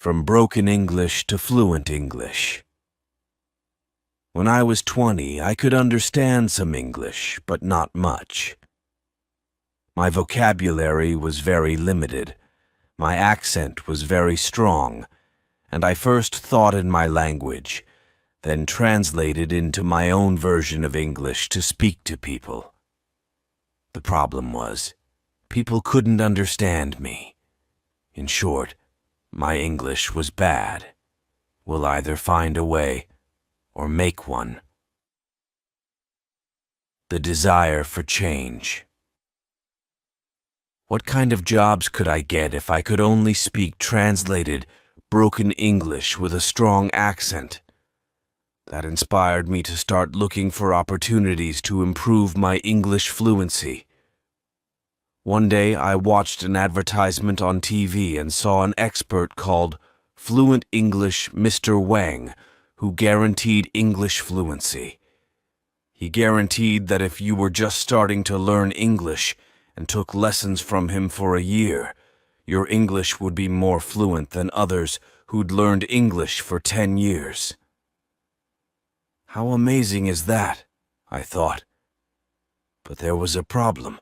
From broken English to fluent English. When I was 20, I could understand some English, but not much. My vocabulary was very limited. My accent was very strong, and I first thought in my language, then translated into my own version of English to speak to people. The problem was, people couldn't understand me. In short, my English was bad. We'll either find a way or make one. The desire for change. What kind of jobs could I get if I could only speak translated, broken English with a strong accent? That inspired me to start looking for opportunities to improve my English fluency. One day I watched an advertisement on TV and saw an expert called Fluent English Mr. Wang, who guaranteed English fluency. He guaranteed that if you were just starting to learn English and took lessons from him for a year, your English would be more fluent than others who'd learned English for 10 years. How amazing is that, I thought. But there was a problem.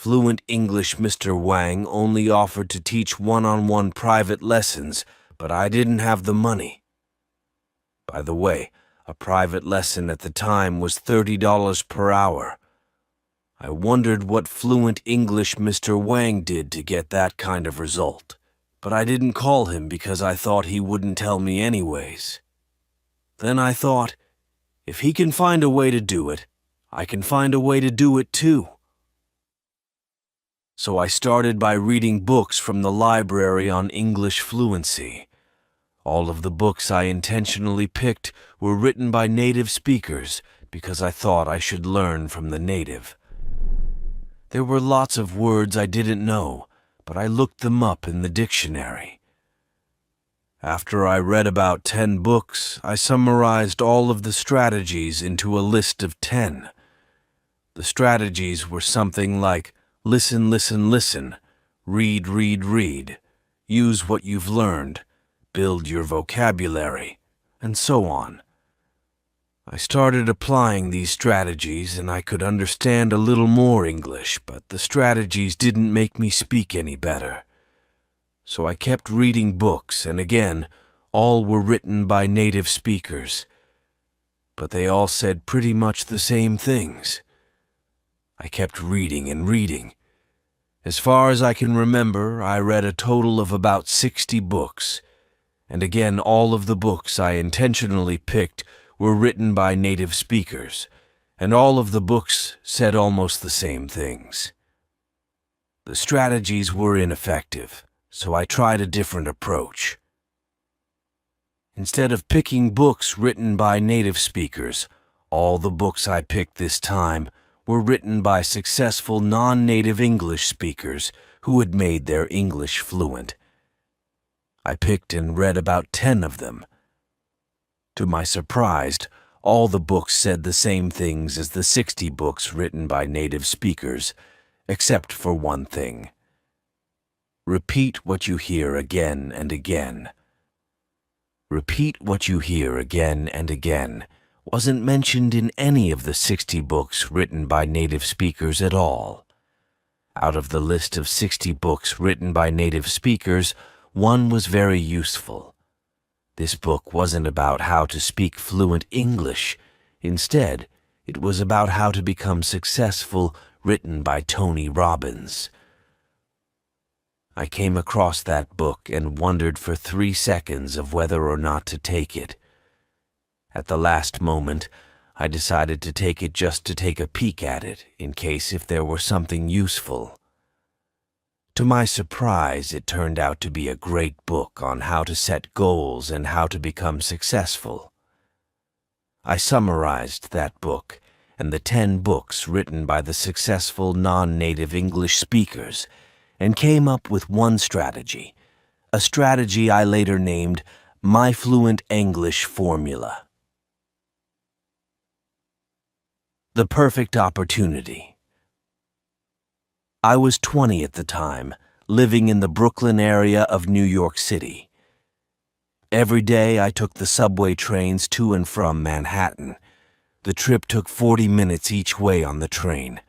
Fluent English Mr. Wang only offered to teach one-on-one private lessons, but I didn't have the money. By the way, a private lesson at the time was $30 per hour. I wondered what Fluent English Mr. Wang did to get that kind of result, but I didn't call him because I thought he wouldn't tell me anyways. Then I thought, if he can find a way to do it, I can find a way to do it too. So I started by reading books from the library on English fluency. All of the books I intentionally picked were written by native speakers because I thought I should learn from the native. There were lots of words I didn't know, but I looked them up in the dictionary. After I read about 10 books, I summarized all of the strategies into a list of 10. The strategies were something like listen, listen, listen, read, read, read, use what you've learned, build your vocabulary, and so on. I started applying these strategies and I could understand a little more English, but the strategies didn't make me speak any better. So I kept reading books, and again, all were written by native speakers. But they all said pretty much the same things. I kept reading and reading. As far as I can remember, I read a total of about 60 books. And again, all of the books I intentionally picked were written by native speakers, and all of the books said almost the same things. The strategies were ineffective, so I tried a different approach. Instead of picking books written by native speakers, all the books I picked this time were written by successful non-native English speakers who had made their English fluent. I picked and read about 10 of them. To my surprise, all the books said the same things as the 60 books written by native speakers, except for one thing. Repeat what you hear again and again. Repeat what you hear again and again wasn't mentioned in any of the 60 books written by native speakers at all. Out of the list of 60 books written by native speakers, one was very useful. This book wasn't about how to speak fluent English. Instead, it was about how to become successful, written by Tony Robbins. I came across that book and wondered for 3 seconds of whether or not to take it. At the last moment, I decided to take it just to take a peek at it, in case if there were something useful. To my surprise, it turned out to be a great book on how to set goals and how to become successful. I summarized that book and the 10 books written by the successful non-native English speakers and came up with one strategy, a strategy I later named My Fluent English Formula. The perfect opportunity. I was 20 at the time, living in the Brooklyn area of New York City. Every day I took the subway trains to and from Manhattan. The trip took 40 minutes each way on the train.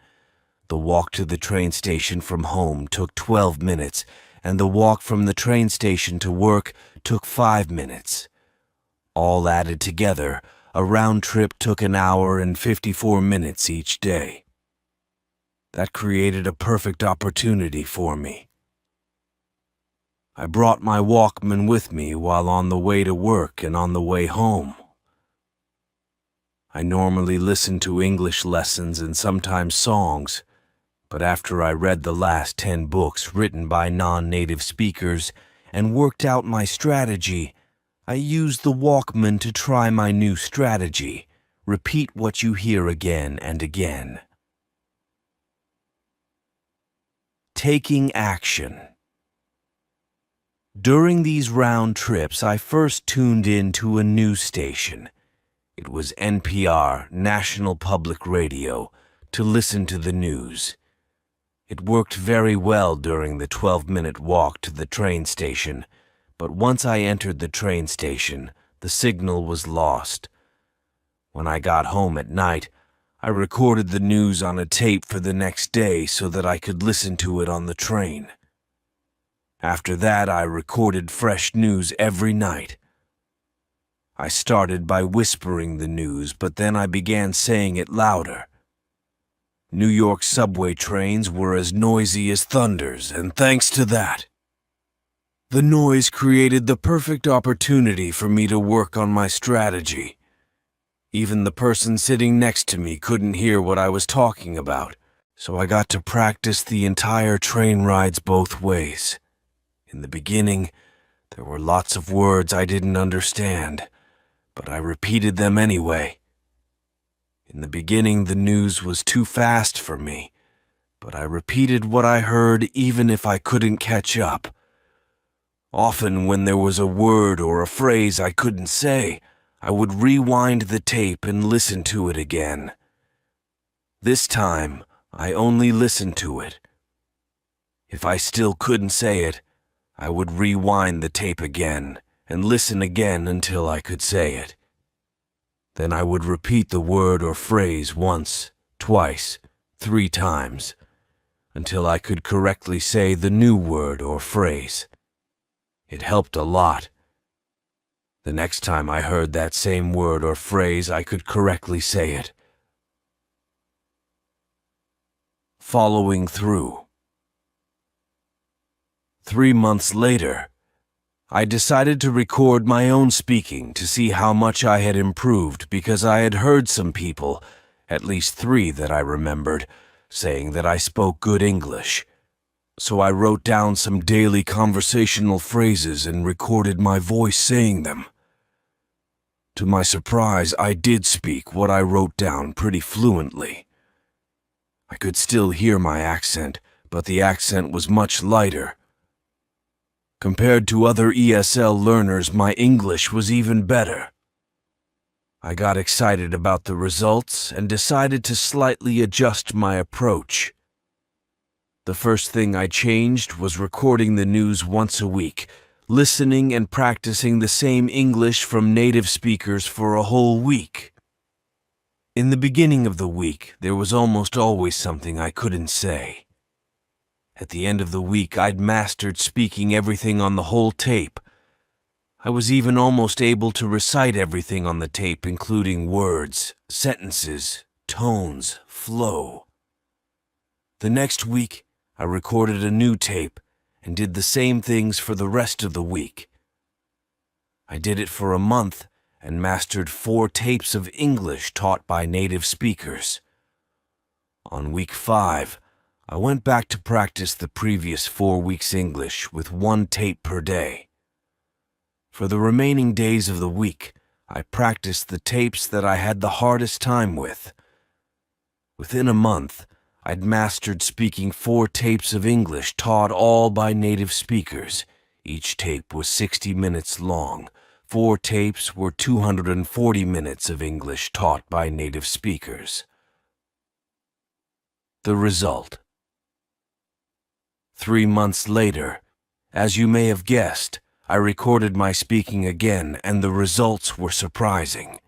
The walk to the train station from home took 12 minutes, and the walk from the train station to work took 5 minutes. All added together, a round trip took an hour and 54 minutes each day. That created a perfect opportunity for me. I brought my Walkman with me while on the way to work and on the way home. I normally listened to English lessons and sometimes songs, but after I read the last 10 books written by non-native speakers and worked out my strategy, I used the Walkman to try my new strategy. Repeat what you hear again and again. Taking action. During these round trips, I first tuned in to a news station. It was NPR, National Public Radio, to listen to the news. It worked very well during the 12-minute walk to the train station, but once I entered the train station, the signal was lost. When I got home at night, I recorded the news on a tape for the next day so that I could listen to it on the train. After that, I recorded fresh news every night. I started by whispering the news, but then I began saying it louder. New York subway trains were as noisy as thunders, and thanks to that, the noise created the perfect opportunity for me to work on my strategy. Even the person sitting next to me couldn't hear what I was talking about, so I got to practice the entire train rides both ways. In the beginning, there were lots of words I didn't understand, but I repeated them anyway. In the beginning, the news was too fast for me, but I repeated what I heard even if I couldn't catch up. Often, when there was a word or a phrase I couldn't say, I would rewind the tape and listen to it again. This time, I only listened to it. If I still couldn't say it, I would rewind the tape again and listen again until I could say it. Then I would repeat the word or phrase once, twice, 3 times, until I could correctly say the new word or phrase. It helped a lot. The next time I heard that same word or phrase, I could correctly say it. Following through. 3 months later, I decided to record my own speaking to see how much I had improved because I had heard some people, at least 3 that I remembered, saying that I spoke good English. So I wrote down some daily conversational phrases and recorded my voice saying them. To my surprise, I did speak what I wrote down pretty fluently. I could still hear my accent, but the accent was much lighter. Compared to other ESL learners, my English was even better. I got excited about the results and decided to slightly adjust my approach. The first thing I changed was recording the news once a week, listening and practicing the same English from native speakers for a whole week. In the beginning of the week, there was almost always something I couldn't say. At the end of the week, I'd mastered speaking everything on the whole tape. I was even almost able to recite everything on the tape, including words, sentences, tones, flow. The next week, I recorded a new tape and did the same things for the rest of the week. I did it for a month and mastered 4 tapes of English taught by native speakers. On week 5, I went back to practice the previous 4 weeks' English with 1 tape per day. For the remaining days of the week, I practiced the tapes that I had the hardest time with. Within a month, I'd mastered speaking 4 tapes of English taught all by native speakers. Each tape was 60 minutes long. 4 tapes were 240 minutes of English taught by native speakers. The result. 3 months later, as you may have guessed, I recorded my speaking again, and the results were surprising.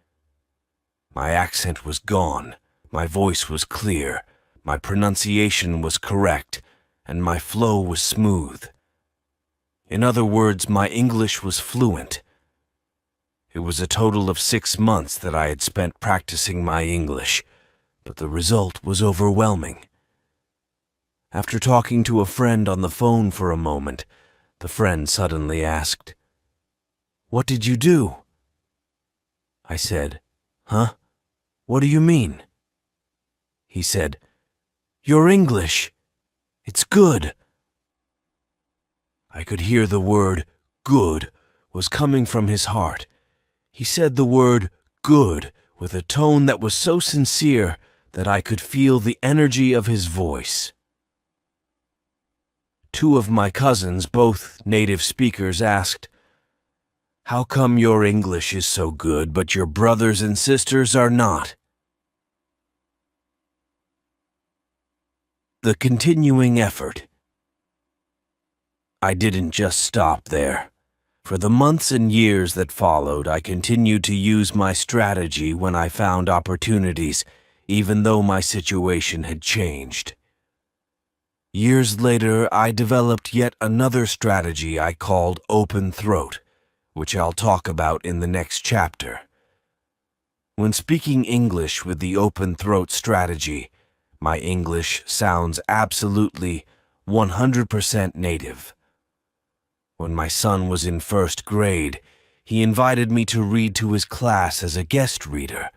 My accent was gone, my voice was clear, my pronunciation was correct, and my flow was smooth. In other words, my English was fluent. It was a total of 6 months that I had spent practicing my English, but the result was overwhelming. After talking to a friend on the phone for a moment, the friend suddenly asked, "What did you do?" I said, "Huh? What do you mean?" He said, "Your English. It's good." I could hear the word "good" was coming from his heart. He said the word "good" with a tone that was so sincere that I could feel the energy of his voice. 2 of my cousins, both native speakers, asked, "How come your English is so good, but your brothers and sisters are not?" The continuing effort. I didn't just stop there. For the months and years that followed, I continued to use my strategy when I found opportunities, even though my situation had changed. Years later, I developed yet another strategy I called open throat, which I'll talk about in the next chapter. When speaking English with the open throat strategy, my English sounds absolutely 100% native. When my son was in 1st grade, he invited me to read to his class as a guest reader.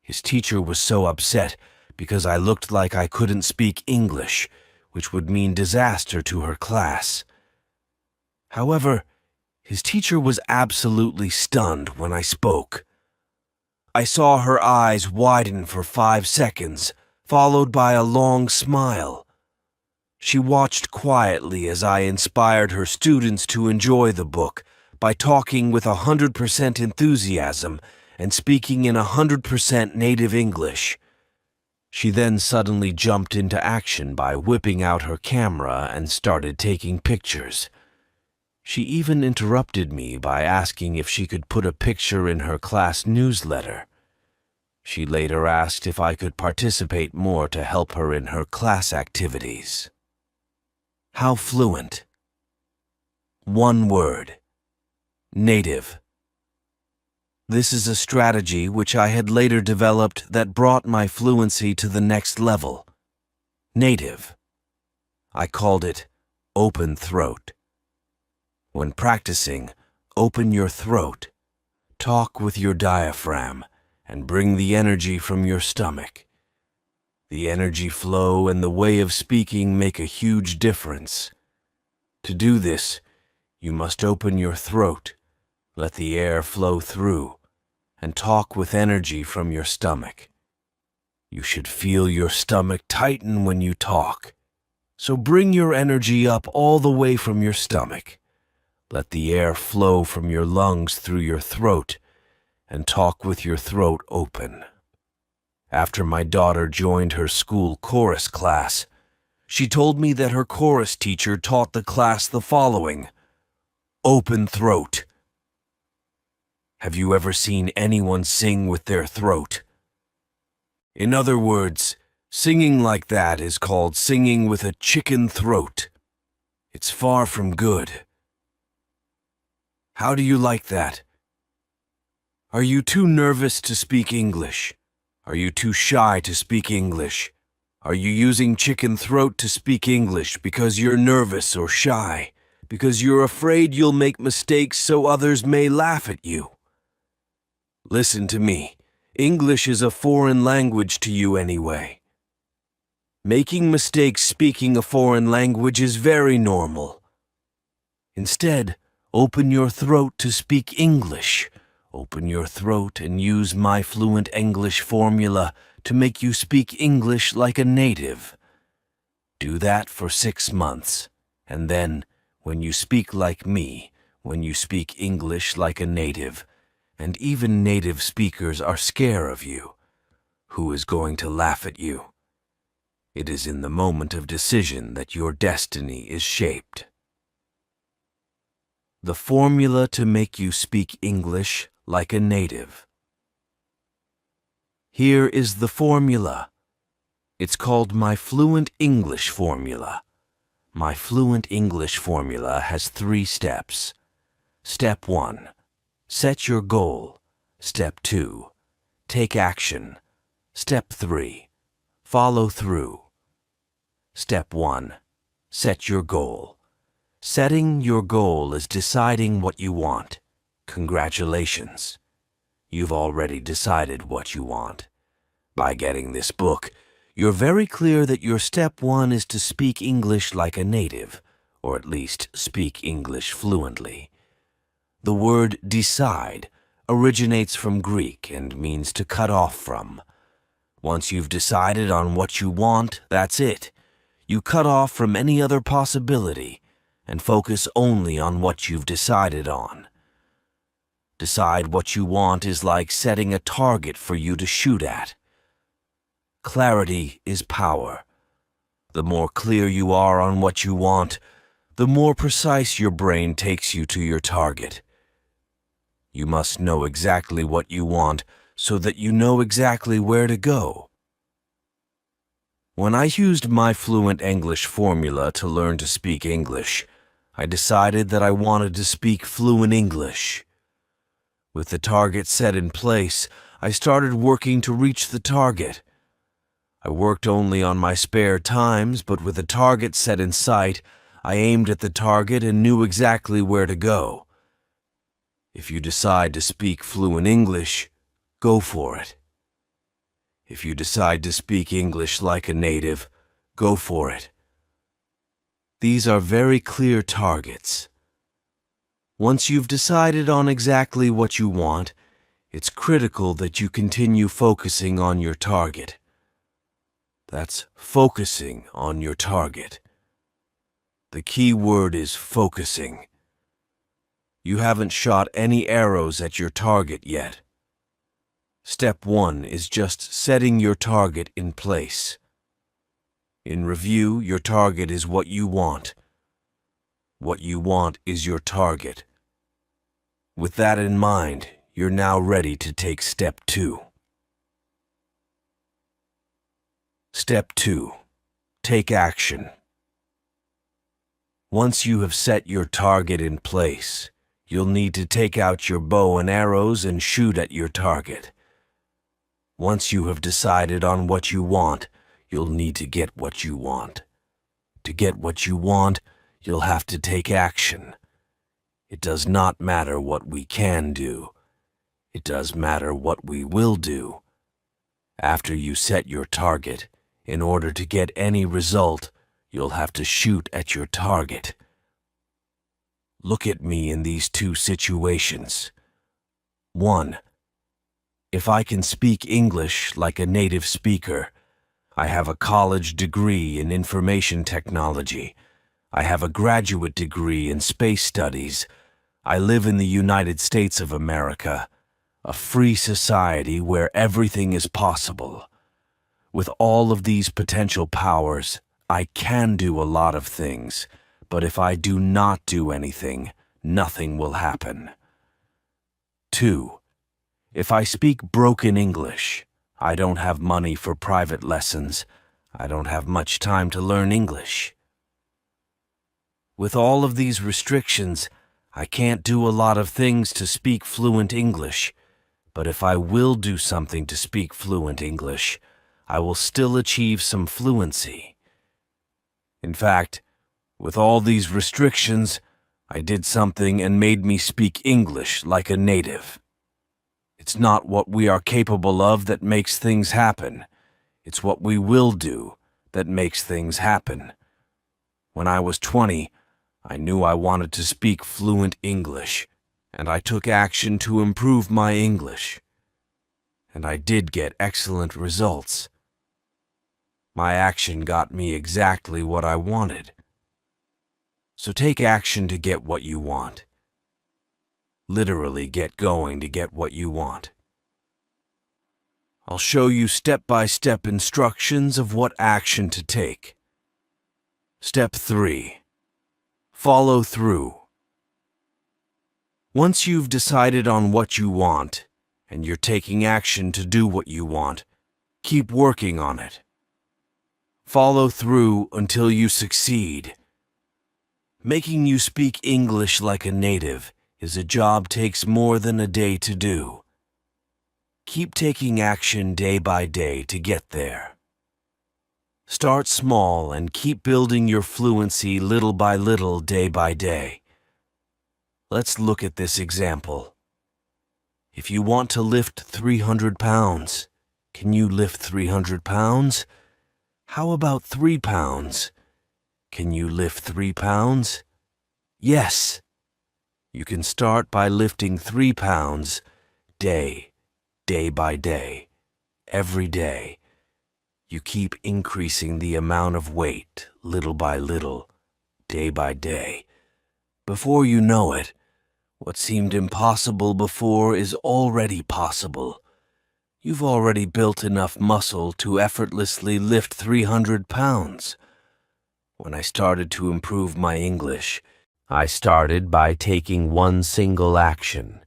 His teacher was so upset because I looked like I couldn't speak English, which would mean disaster to her class. However, his teacher was absolutely stunned when I spoke. I saw her eyes widen for 5 seconds, followed by a long smile. She watched quietly as I inspired her students to enjoy the book by talking with 100% enthusiasm and speaking in 100% native English. She then suddenly jumped into action by whipping out her camera and started taking pictures. She even interrupted me by asking if she could put a picture in her class newsletter. She later asked if I could participate more to help her in her class activities. How fluent? 1 word. Native. This is a strategy which I had later developed that brought my fluency to the next level. Native. I called it open throat. When practicing, open your throat. Talk with your diaphragm and bring the energy from your stomach. The energy flow and the way of speaking make a huge difference. To do this, you must open your throat, let the air flow through, and talk with energy from your stomach. You should feel your stomach tighten when you talk. So bring your energy up all the way from your stomach. Let the air flow from your lungs through your throat, and talk with your throat open. After my daughter joined her school chorus class, she told me that her chorus teacher taught the class the following: open throat. Have you ever seen anyone sing with their throat? In other words, singing like that is called singing with a chicken throat. It's far from good. How do you like that? Are you too nervous to speak English? Are you too shy to speak English? Are you using chicken throat to speak English because you're nervous or shy? Because you're afraid you'll make mistakes so others may laugh at you? Listen to me. English is a foreign language to you anyway. Making mistakes speaking a foreign language is very normal. Instead, open your throat to speak English. Open your throat and use my fluent English formula to make you speak English like a native. Do that for 6 months, and then, when you speak like me, when you speak English like a native, and even native speakers are scared of you, who is going to laugh at you? It is in the moment of decision that your destiny is shaped. The formula to make you speak English like a native. Here is the formula. It's called my Fluent English Formula. My Fluent English Formula has 3 steps. Step 1. Set your goal. Step 2. Take action. Step 3. Follow through. Step 1. Set your goal. Setting your goal is deciding what you want. Congratulations. You've already decided what you want. By getting this book, you're very clear that your step 1 is to speak English like a native, or at least speak English fluently. The word decide originates from Greek and means to cut off from. Once you've decided on what you want, that's it. You cut off from any other possibility and focus only on what you've decided on. Decide what you want is like setting a target for you to shoot at. Clarity is power. The more clear you are on what you want, the more precise your brain takes you to your target. You must know exactly what you want so that you know exactly where to go. When I used my Fluent English Formula to learn to speak English, I decided that I wanted to speak fluent English. With the target set in place, I started working to reach the target. I worked only on my spare times, but with the target set in sight, I aimed at the target and knew exactly where to go. If you decide to speak fluent English, go for it. If you decide to speak English like a native, go for it. These are very clear targets. Once you've decided on exactly what you want, it's critical that you continue focusing on your target. That's focusing on your target. The key word is focusing. You haven't shot any arrows at your target yet. Step 1 is just setting your target in place. In review, your target is what you want. What you want is your target. With that in mind, you're now ready to take step 2. Step 2. Take action. Once you have set your target in place, you'll need to take out your bow and arrows and shoot at your target. Once you have decided on what you want, you'll need to get what you want. To get what you want, you'll have to take action. It does not matter what we can do. It does matter what we will do. After you set your target, in order to get any result, you'll have to shoot at your target. Look at me in these 2 situations. 1. If I can speak English like a native speaker, I have a college degree in information technology. I have a graduate degree in space studies. I live in the United States of America, a free society where everything is possible. With all of these potential powers, I can do a lot of things, but if I do not do anything, nothing will happen. 2. If I speak broken English, I don't have money for private lessons. I don't have much time to learn English. With all of these restrictions, I can't do a lot of things to speak fluent English, but if I will do something to speak fluent English, I will still achieve some fluency. In fact, with all these restrictions, I did something and made me speak English like a native. It's not what we are capable of that makes things happen. It's what we will do that makes things happen. When I was 20, I knew I wanted to speak fluent English, and I took action to improve my English. And I did get excellent results. My action got me exactly what I wanted. So take action to get what you want. Literally get going to get what you want. I'll show you step-by-step instructions of what action to take. Step 3. Follow through. Once you've decided on what you want, and you're taking action to do what you want, keep working on it. Follow through until you succeed. Making you speak English like a native is a job takes more than a day to do. Keep taking action day by day to get there. Start small and keep building your fluency little by little, day by day. Let's look at this example. If you want to lift 300 pounds, can you lift 300 pounds? How about 3 pounds? Can you lift 3 pounds? Yes. You can start by lifting 3 pounds day by day, every day. You keep increasing the amount of weight little by little, day by day. Before you know it, what seemed impossible before is already possible. You've already built enough muscle to effortlessly lift 300 pounds. When I started to improve my English, I started by taking one single action.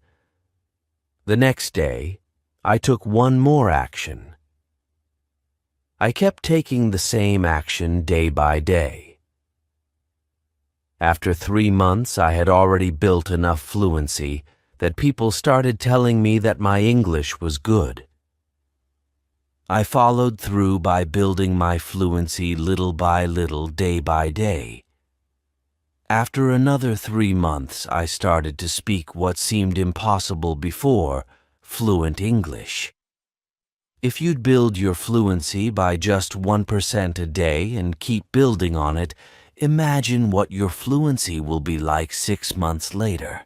The next day, I took one more action. I kept taking the same action day by day. After 3 months, I had already built enough fluency that people started telling me that my English was good. I followed through by building my fluency little by little, day by day. After another 3 months, I started to speak what seemed impossible before, fluent English. If you'd build your fluency by just 1% a day and keep building on it, imagine what your fluency will be like 6 months later.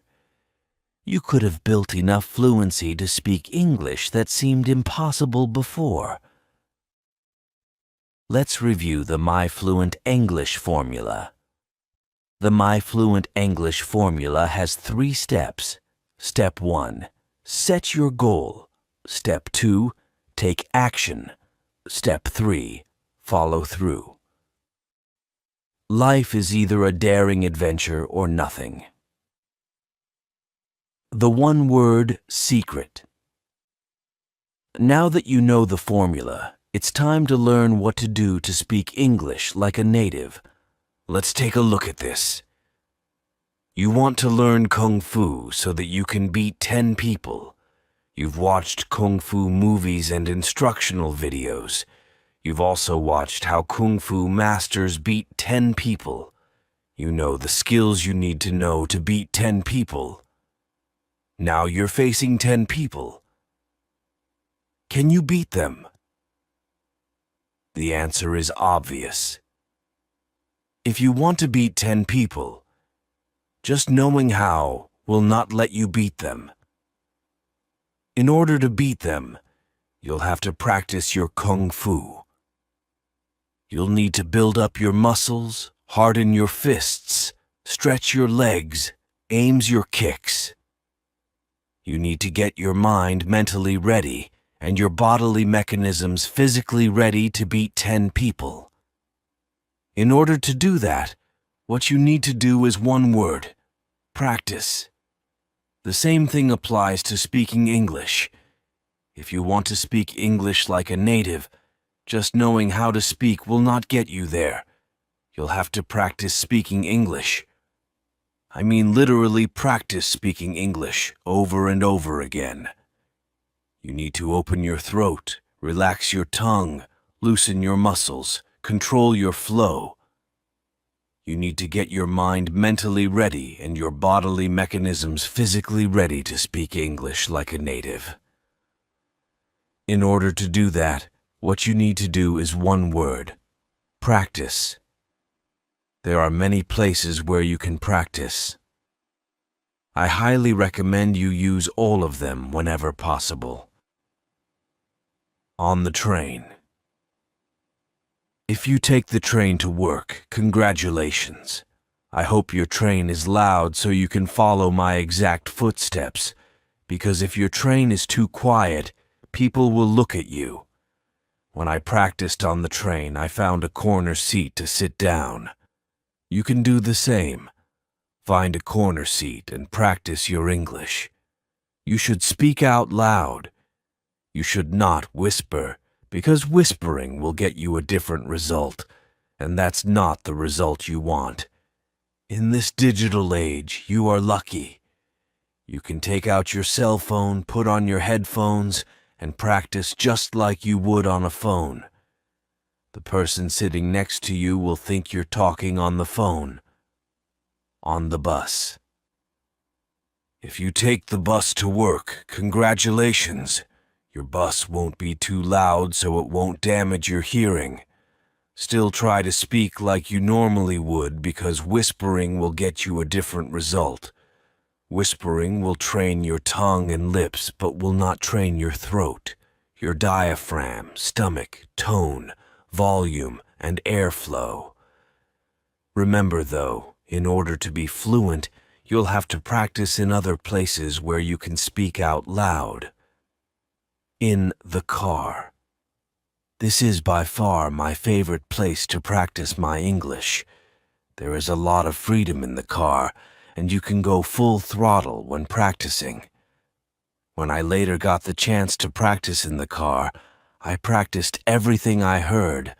You could have built enough fluency to speak English that seemed impossible before. Let's review the My Fluent English formula. The My Fluent English formula has 3 steps. Step 1, set your goal. Step 2, take action. Step 3, follow through. Life is either a daring adventure or nothing. The one-word secret. Now that you know the formula, it's time to learn what to do to speak English like a native. Let's take a look at this. You want to learn Kung Fu so that you can beat 10 people. You've watched Kung Fu movies and instructional videos. You've also watched how Kung Fu masters beat 10 people. You know the skills you need to know to beat 10 people. Now you're facing 10 people. Can you beat them? The answer is obvious. If you want to beat 10 people, just knowing how will not let you beat them. In order to beat them, you'll have to practice your Kung Fu. You'll need to build up your muscles, harden your fists, stretch your legs, aim your kicks. You need to get your mind mentally ready and your bodily mechanisms physically ready to beat 10 people. In order to do that, what you need to do is one word: practice. The same thing applies to speaking English. If you want to speak English like a native, just knowing how to speak will not get you there. You'll have to practice speaking English. I mean literally practice speaking English over and over again. You need to open your throat, relax your tongue, loosen your muscles, control your flow. You need to get your mind mentally ready and your bodily mechanisms physically ready to speak English like a native. In order to do that, what you need to do is one word: practice. There are many places where you can practice. I highly recommend you use all of them whenever possible. On the train. If you take the train to work, congratulations. I hope your train is loud so you can follow my exact footsteps, because if your train is too quiet, people will look at you. When I practiced on the train, I found a corner seat to sit down. You can do the same. Find a corner seat and practice your English. You should speak out loud. You should not whisper, because whispering will get you a different result, and that's not the result you want. In this digital age, you are lucky. You can take out your cell phone, put on your headphones, and practice just like you would on a phone. The person sitting next to you will think you're talking on the phone. On the bus. If you take the bus to work, congratulations. Your bus won't be too loud so it won't damage your hearing. Still try to speak like you normally would because whispering will get you a different result. Whispering will train your tongue and lips but will not train your throat, your diaphragm, stomach, tone, volume, and airflow. Remember though, in order to be fluent, you'll have to practice in other places where you can speak out loud. In the car. This is by far my favorite place to practice my English. There is a lot of freedom in the car, and you can go full throttle when practicing. When I later got the chance to practice in the car, I practiced everything I heard.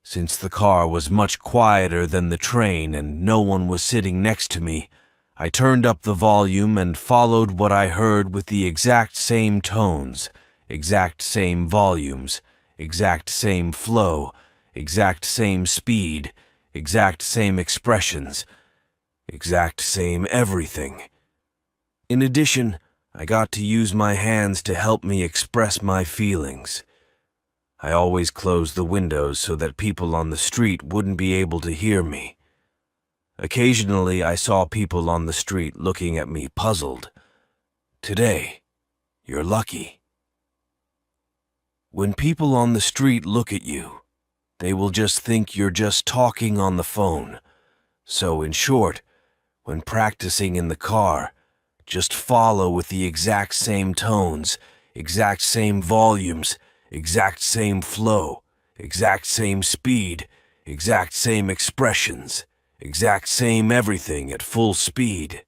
Since the car was much quieter than the train and no one was sitting next to me, I turned up the volume and followed what I heard with the exact same tones, exact same volumes, exact same flow, exact same speed, exact same expressions, exact same everything. In addition, I got to use my hands to help me express my feelings. I always closed the windows so that people on the street wouldn't be able to hear me. Occasionally, I saw people on the street looking at me puzzled. Today, you're lucky. When people on the street look at you, they will just think you're just talking on the phone. So, in short, when practicing in the car, just follow with the exact same tones, exact same volumes, exact same flow, exact same speed, exact same expressions, exact same everything at full speed.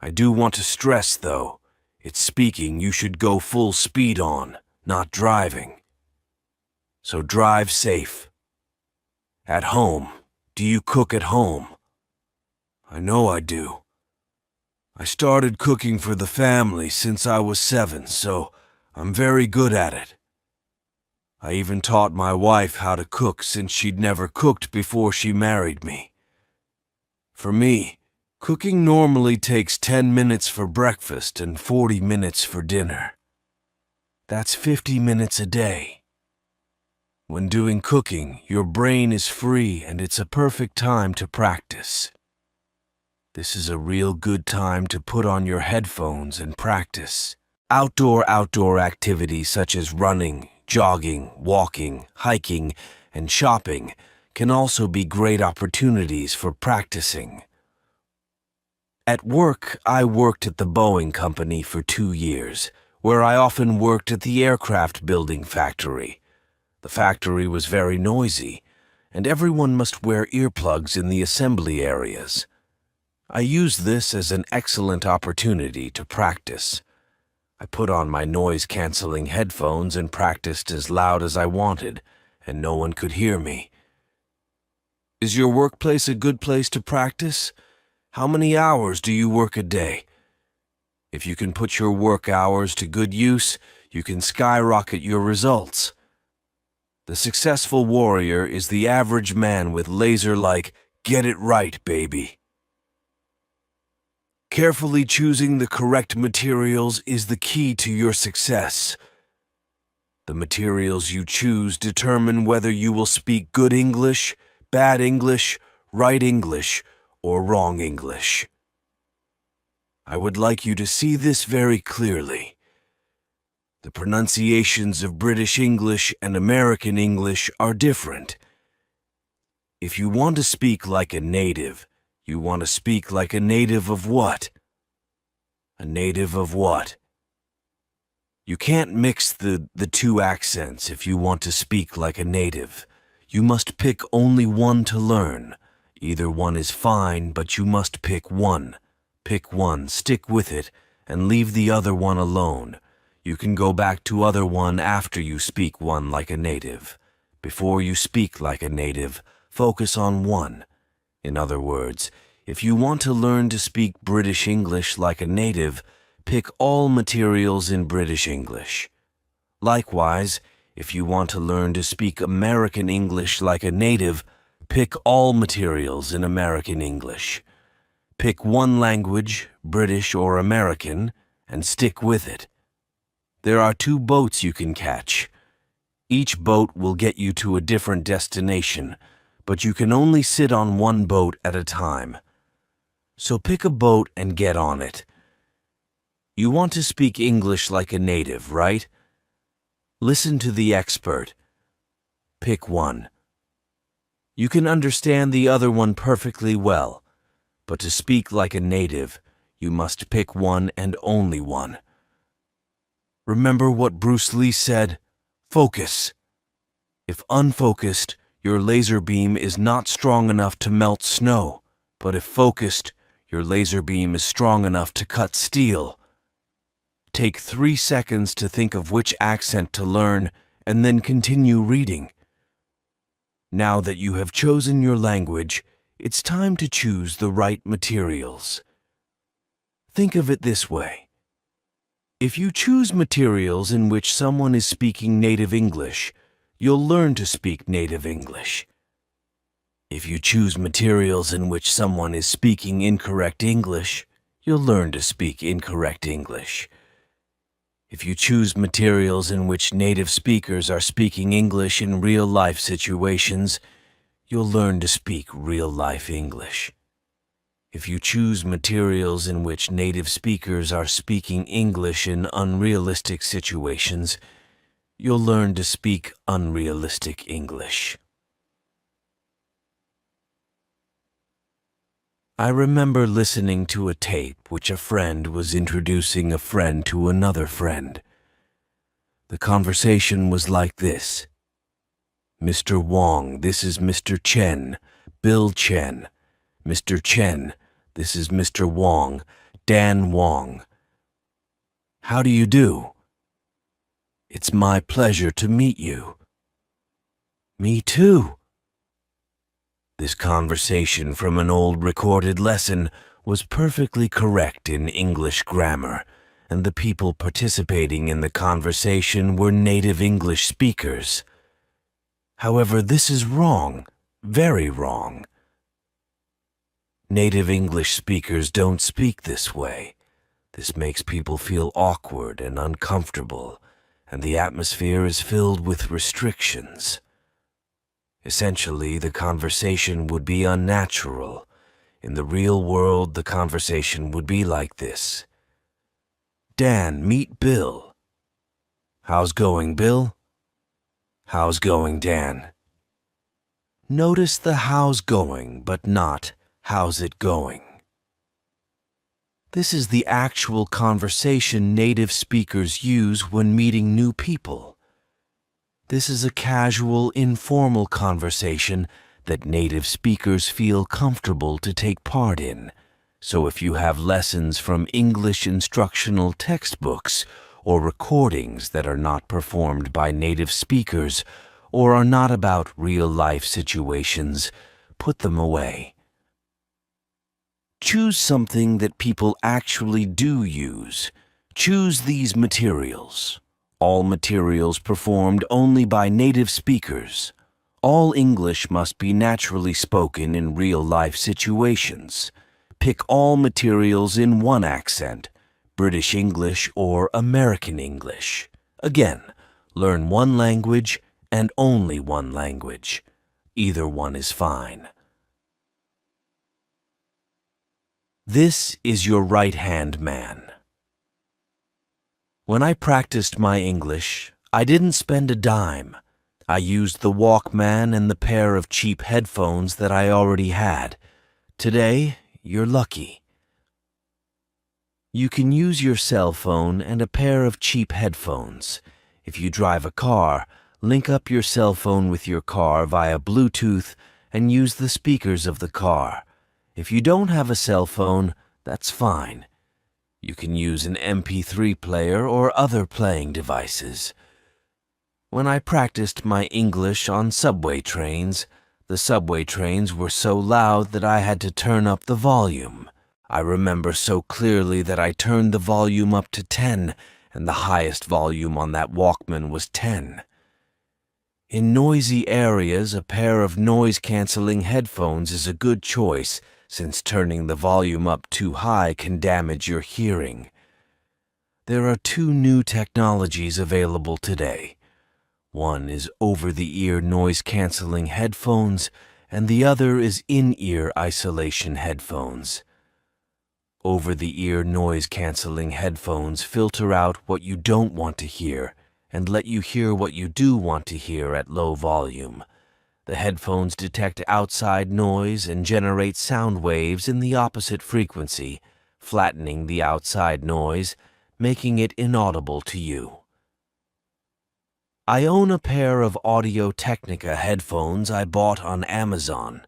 I do want to stress, though, it's speaking you should go full speed on, not driving. So drive safe. At home, do you cook at home? I know I do. I started cooking for the family since I was 7, so I'm very good at it. I even taught my wife how to cook since she'd never cooked before she married me. For me, cooking normally takes 10 minutes for breakfast and 40 minutes for dinner. That's 50 minutes a day. When doing cooking, your brain is free and it's a perfect time to practice. This is a real good time to put on your headphones and practice. Outdoor activities such as running, jogging, walking, hiking, and shopping can also be great opportunities for practicing. At work, I worked at the Boeing Company for 2 years, where I often worked at the aircraft building factory. The factory was very noisy, and everyone must wear earplugs in the assembly areas. I used this as an excellent opportunity to practice. I put on my noise-canceling headphones and practiced as loud as I wanted, and no one could hear me. Is your workplace a good place to practice? How many hours do you work a day? If you can put your work hours to good use, you can skyrocket your results. The successful warrior is the average man with laser-like, get it right, baby. Carefully choosing the correct materials is the key to your success. The materials you choose determine whether you will speak good English, bad English, right English, or wrong English. I would like you to see this very clearly. The pronunciations of British English and American English are different. If you want to speak like a native, you want to speak like a native of what? A native of what? You can't mix the two accents if you want to speak like a native. You must pick only one to learn, Either one is fine, but you must pick one. Pick one, stick with it, and leave the other one alone. You can go back to other one after you speak one like a native. Before you speak like a native, focus on one. In other words, if you want to learn to speak British English like a native, pick all materials in British English. Likewise, if you want to learn to speak American English like a native, pick all materials in American English. Pick one language, British or American, and stick with it. There are 2 boats you can catch. Each boat will get you to a different destination, but you can only sit on one boat at a time. So pick a boat and get on it. You want to speak English like a native, right? Listen to the expert. Pick one. You can understand the other one perfectly well, but to speak like a native, you must pick one and only one. Remember what Bruce Lee said? Focus. If unfocused, your laser beam is not strong enough to melt snow, but if focused, your laser beam is strong enough to cut steel. Take 3 seconds to think of which accent to learn, and then continue reading. Now that you have chosen your language, it's time to choose the right materials. Think of it this way. If you choose materials in which someone is speaking native English, you'll learn to speak native English. If you choose materials in which someone is speaking incorrect English, you'll learn to speak incorrect English. If you choose materials in which native speakers are speaking English in real-life situations, you'll learn to speak real-life English. If you choose materials in which native speakers are speaking English in unrealistic situations, you'll learn to speak unrealistic English. I remember listening to a tape which a friend was introducing a friend to another friend. The conversation was like this. Mr. Wong, this is Mr. Chen, Bill Chen. Mr. Chen, this is Mr. Wong, Dan Wong. How do you do? It's my pleasure to meet you. Me too. This conversation from an old recorded lesson was perfectly correct in English grammar, and the people participating in the conversation were native English speakers. However, this is wrong, very wrong. Native English speakers don't speak this way. This makes people feel awkward and uncomfortable, and the atmosphere is filled with restrictions. Essentially, the conversation would be unnatural. In the real world, the conversation would be like this. Dan, meet Bill. How's going, Bill? How's going, Dan? Notice the how's going, but not how's it going. This is the actual conversation native speakers use when meeting new people. This is a casual, informal conversation that native speakers feel comfortable to take part in. So if you have lessons from English instructional textbooks or recordings that are not performed by native speakers or are not about real-life situations, put them away. Choose something that people actually do use. Choose these materials. All materials performed only by native speakers. All English must be naturally spoken in real-life situations. Pick all materials in one accent, British English or American English. Again, learn one language and only one language. Either one is fine. This is your right-hand man. When I practiced my English, I didn't spend a dime. I used the Walkman and the pair of cheap headphones that I already had. Today, you're lucky. You can use your cell phone and a pair of cheap headphones. If you drive a car, link up your cell phone with your car via Bluetooth and use the speakers of the car. If you don't have a cell phone, that's fine. You can use an MP3 player or other playing devices. When I practiced my English on subway trains, the subway trains were so loud that I had to turn up the volume. I remember so clearly that I turned the volume up to 10, and the highest volume on that Walkman was 10. In noisy areas, a pair of noise-canceling headphones is a good choice, since turning the volume up too high can damage your hearing. There are two new technologies available today. One is over-the-ear noise-canceling headphones, and the other is in-ear isolation headphones. Over-the-ear noise-canceling headphones filter out what you don't want to hear and let you hear what you do want to hear at low volume. The headphones detect outside noise and generate sound waves in the opposite frequency, flattening the outside noise, making it inaudible to you. I own a pair of Audio-Technica headphones I bought on Amazon.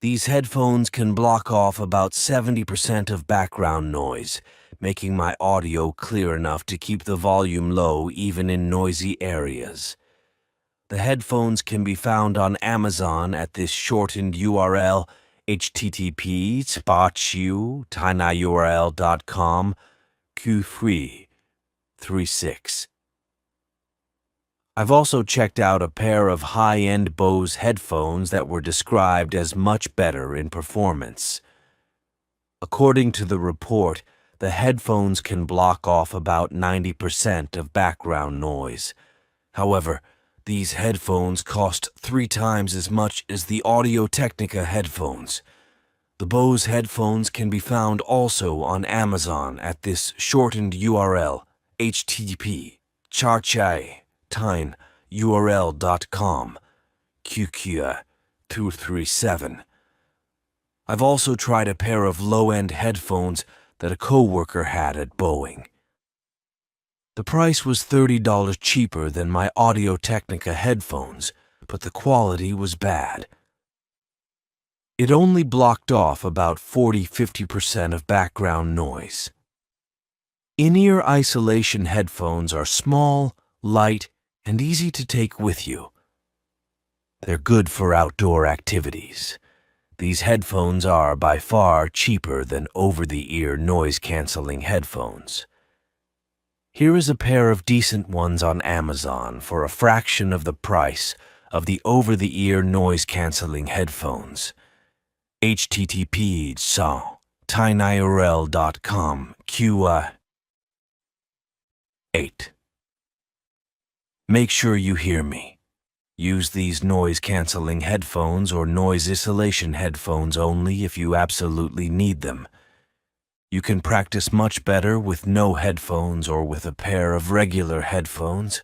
These headphones can block off about 70% of background noise, making my audio clear enough to keep the volume low even in noisy areas. The headphones can be found on Amazon at this shortened URL, http://tinyurl.com Q336. I've also checked out a pair of high-end Bose headphones that were described as much better in performance. According to the report, the headphones can block off about 90% of background noise. However, these headphones cost 3 times as much as the Audio-Technica headphones. The Bose headphones can be found also on Amazon at this shortened URL, http://tinyurl.com Q237. I've also tried a pair of low-end headphones that a coworker had at Boeing. The price was $30 cheaper than my Audio-Technica headphones, but the quality was bad. It only blocked off about 40–50% of background noise. In-ear isolation headphones are small, light, and easy to take with you. They're good for outdoor activities. These headphones are by far cheaper than over-the-ear noise-canceling headphones. Here is a pair of decent ones on Amazon for a fraction of the price of the over-the-ear noise-canceling headphones. http://tinyurl.com Q8. Make sure you hear me. Use these noise-canceling headphones or noise isolation headphones only if you absolutely need them. You can practice much better with no headphones or with a pair of regular headphones.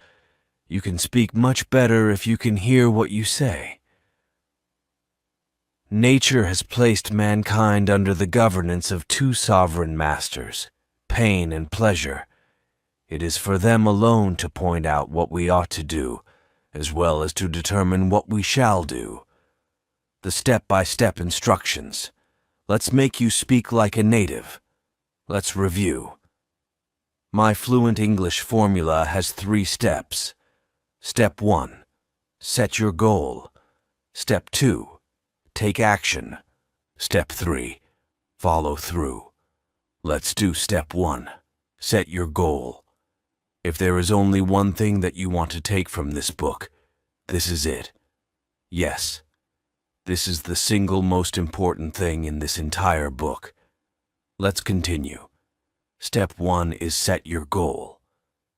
You can speak much better if you can hear what you say. Nature has placed mankind under the governance of 2 sovereign masters, pain and pleasure. It is for them alone to point out what we ought to do, as well as to determine what we shall do. The step-by-step instructions. Let's make you speak like a native. Let's review. My fluent English formula has 3 steps. Step 1. Set your goal. Step 2. Take action. Step 3. Follow through. Let's do step 1. Set your goal. If there is only one thing that you want to take from this book, this is it. Yes, this is the single most important thing in this entire book. Let's continue. Step 1 is set your goal.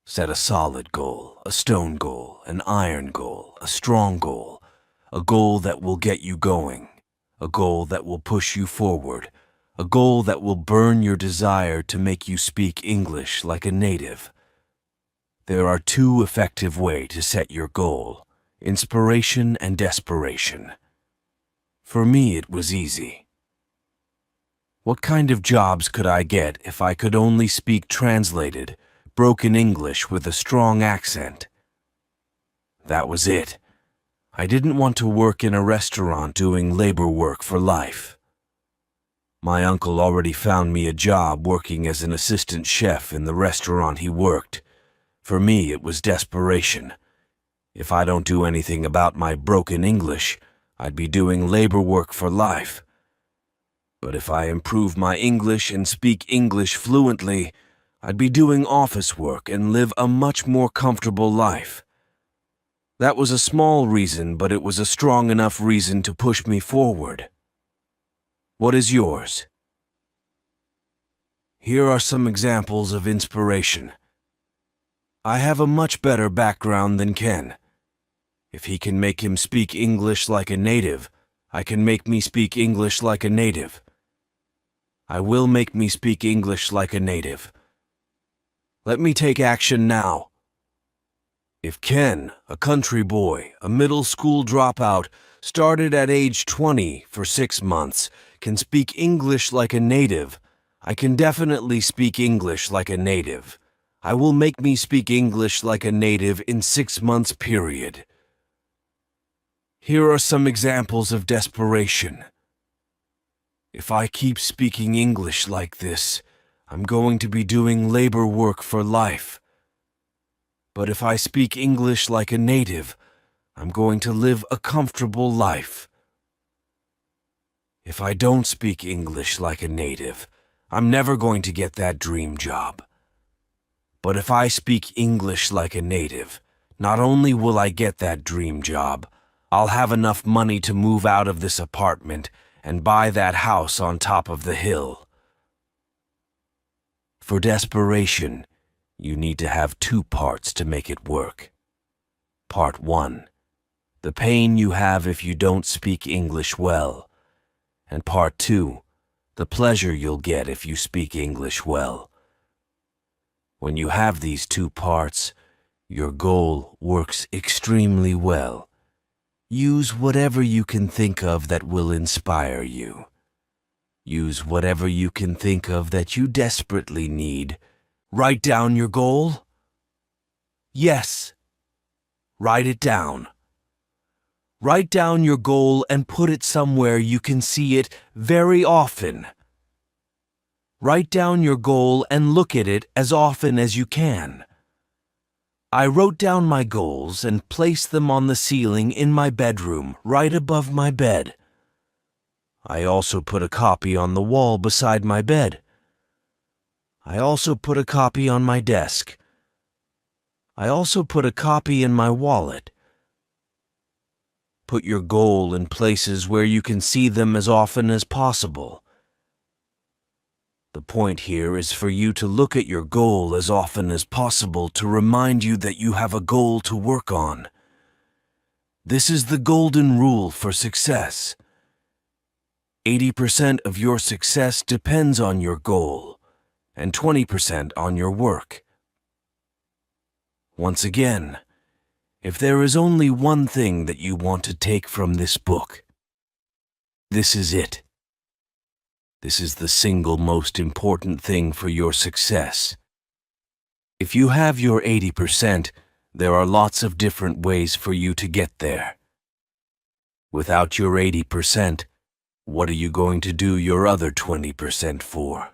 Set a solid goal, a stone goal, an iron goal, a strong goal, a goal that will get you going, a goal that will push you forward, a goal that will burn your desire to make you speak English like a native. There are 2 effective ways to set your goal: inspiration and desperation. For me, it was easy. What kind of jobs could I get if I could only speak translated, broken English with a strong accent? That was it. I didn't want to work in a restaurant doing labor work for life. My uncle already found me a job working as an assistant chef in the restaurant he worked. For me, it was desperation. If I don't do anything about my broken English, I'd be doing labor work for life. But if I improve my English and speak English fluently, I'd be doing office work and live a much more comfortable life. That was a small reason, but it was a strong enough reason to push me forward. What is yours? Here are some examples of inspiration. I have a much better background than Ken. If he can make him speak English like a native, I can make me speak English like a native. I will make me speak English like a native. Let me take action now. If Ken, a country boy, a middle school dropout, started at age 20 for 6 months, can speak English like a native, I can definitely speak English like a native. I will make me speak English like a native in 6 months period. Here are some examples of desperation. If I keep speaking English like this, I'm going to be doing labor work for life. But if I speak English like a native, I'm going to live a comfortable life. If I don't speak English like a native, I'm never going to get that dream job. But if I speak English like a native, not only will I get that dream job, I'll have enough money to move out of this apartment and buy that house on top of the hill. For desperation, you need to have 2 parts to make it work. Part 1, the pain you have if you don't speak English well. And Part 2, the pleasure you'll get if you speak English well. When you have these 2 parts, your goal works extremely well. Use whatever you can think of that will inspire you. Use whatever you can think of that you desperately need. Write down your goal? Yes. Write it down. Write down your goal and put it somewhere you can see it very often. Write down your goal and look at it as often as you can. I wrote down my goals and placed them on the ceiling in my bedroom, right above my bed. I also put a copy on the wall beside my bed. I also put a copy on my desk. I also put a copy in my wallet. Put your goal in places where you can see them as often as possible. The point here is for you to look at your goal as often as possible to remind you that you have a goal to work on. This is the golden rule for success. 80% of your success depends on your goal, and 20% on your work. Once again, if there is only one thing that you want to take from this book, this is it. This is the single most important thing for your success. If you have your 80%, there are lots of different ways for you to get there. Without your 80%, what are you going to do your other 20% for?